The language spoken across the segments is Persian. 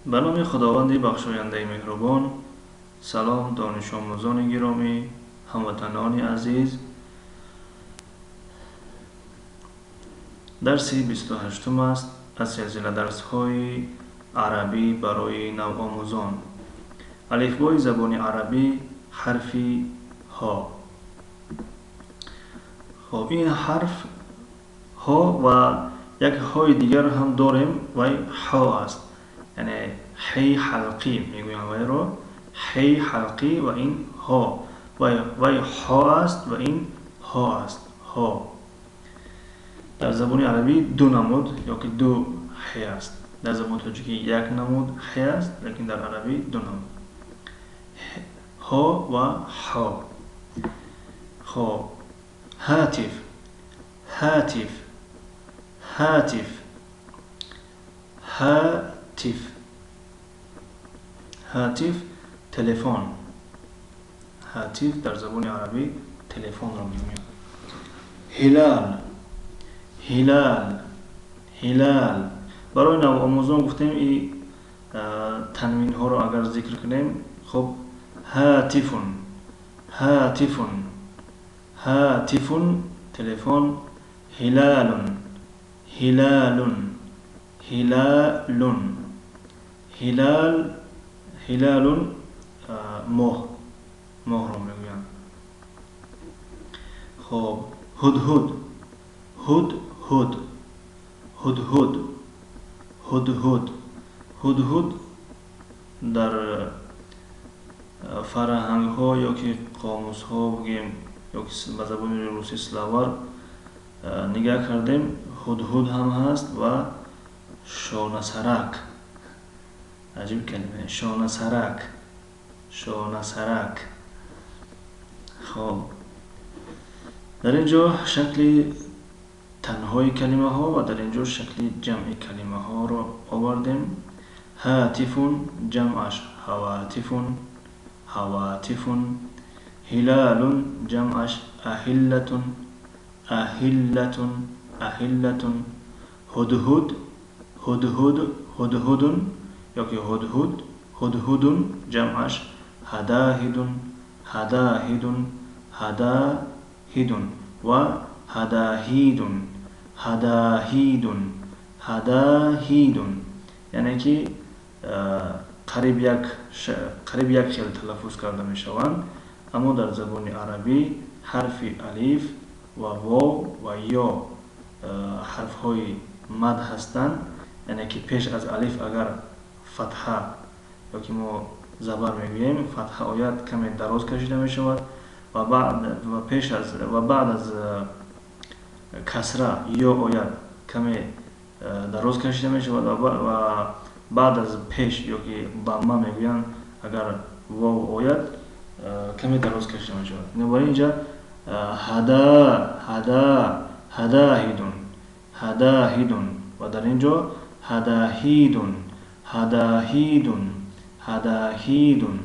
به نام خداوند بخشاینده مهربان. سلام دانش آموزان گرامی، هموطنان عزیز. درس 28 است از سلسله درس های عربی برای نوآموزان. الفبای زبان عربی حرف ها. خب این حرف ها و یک های دیگر هم داریم و ها است، یعنی حی حلقی میگویم وی رو حی حلقی و این ها وی ها است و این ها است. ها در زبان عربی دو نمود یا که دو حی است. در زبان تاجیکی یک نمود حی است، لیکن در عربی دو نمود ها و ها. خب هاتف هاتف هاتف هاتف هاتف تلفن. هاتف در زبان عربی تلفن را میگویم. هلال هلال هلال. برای نوآموزان گفتیم این تنوین ها رو اگر ذکر کنیم، خب هاتفون هاتفون هاتفون تلفن. هلالون هلالون هلالون هلال هلالون ماه ماه رو میگویم. خب هدهد هدهد هدهد هدهد هدهد در فرهنگ ها یا که قاموس ها بگیم یا که به زبان روسی سلاور نگاه کردیم، هدهد هم هست و شانه سرک. عجیب کلمه شانه سرک شانه سرک. خب در اینجا شکل تنهای کلمه ها و در اینجا شکل جمع کلمه ها رو آوردیم. هاتفون جمعش هواتفون هواتفون. هلالون جمعش اهلتون اهلتون اهلتون. هدهد هدهد هدهدون یا که هدهد هدهدون جمعش هداهدون هداهدون هداهدون و هداهیدون هداهیدون هداهیدون. یعنی که قریب یک خیل تلفظ کرده می شوند، اما در زبان عربی حرف الف و واو و یا حرف های مد هستند، یعنی که پیش از الف اگر فتحه یا که ما زبر میگوییم فتحه آید کمی دراز کشیده می شود و بعد از کسره یا آید کمی دراز کشیده می شود و بعد از پیش یا که ضمه میگویند اگر واو آید کمی دراز کشیده می شود. برای اینجا هداهدون هداهدون و در اینجا هداهیدون هداهیدون هداهیدون.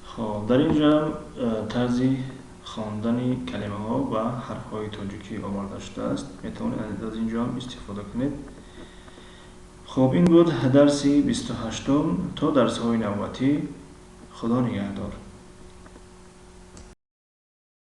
خب در اینجا طرز خواندن کلمه ها و حرف های تاجیکی آورده شده است، میتونید از اینجا هم استفاده کنید. خب این بود درس 28. تا درس های نوبتی. خدا نگهدار.